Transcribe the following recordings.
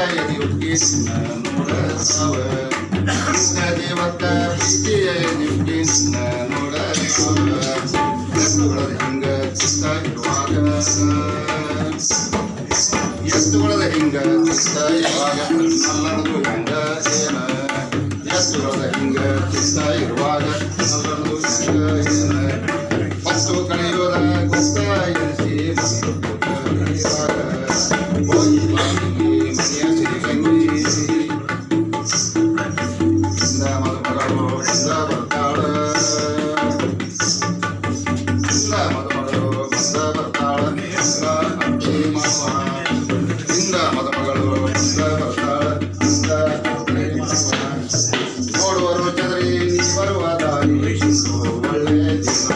ಎದಿ ಹುಟ್ಟಿ ನಿನ್ನ ನೋಡ ಸಾವ ಕೃಷ್ಣ ದೇವಕ್ಕ ಪ್ರೀತಿಯ ಎದಿ ಹುಟ್ಟಿ ನಿನ್ನ ನೋಡ ಸಾವ ಎತ್ತುಗಳದ ಹಿಂಗ ಚಿತ್ತ ಇರುವಾಗ ಎತ್ತುಗಳದ ಹಿಂಗ ಚಿತ್ತ ಇರುವಾಗ ನಲ್ಲನದು ಹೆಂಗ ಏನ ಎತ್ತುಗಳದ ಹಿಂಗ ಚಿತ್ತ ಇರುವಾಗ ನಲ್ಲನದು ಹೆಂಗ ಏನ ಪತ್ತು ಕಳೆಯೋದ ಗೊತ್ತ ಎನಿಸಿ ಹೋಗಿ ಬಾಗಿಗೆ ಮನೆಯ ಸಿರಿಗಂಗಿ ಇಂದ ಮದುಮಗಳು ಬಂದ ಬರ್ತಾಳ ಇಂದ ಮದುಮಗಳು ಬಂದ ಬರ್ತಾಳ ಇಂದ ಅತ್ತೆ ಮಾವ ಇಂದ ಮದುಮಗಳು ಬಂದ ಬರ್ತಾಳ ಇಂದ ಅತ್ತೆ ಮಾವ ನೋಡುವರು ಚದರಿ ನೀ ಬರುವ ದಾರಿ ಇಂದು ಒಳ್ಳೆ ದಿನ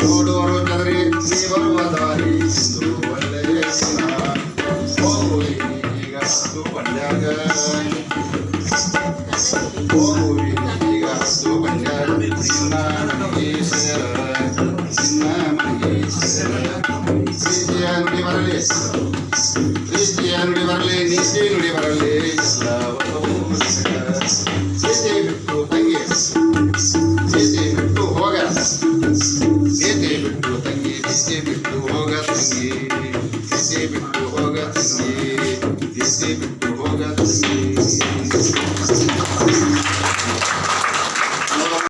ನೋಡುವರು ಚದರಿ ನೀ ಬರುವ ದಾರಿ ಇಂದು ಒಳ್ಳೆ ದಿನ ಹೋಗುವಿ ಈಗ ಹತ್ತು ಬಂಡ್ಯಾಗ ಹೋಗುವಿ ಈಗ ಹತ್ತು ಬಂಡ್ಯಾಗ ನಿನ್ನ ಮನೆಗೆ ಸೇರ ನಿನ್ನ ಮನೆಗೆ ಸೇರ ಪ್ರೀತಿಯ ನುಡಿ ಬರಲಿ ಪ್ರೀತಿಯ ನುಡಿ ಬರಲಿ ನೀತಿ ನುಡಿ ಬರಲಿ ಎಲ್ಲ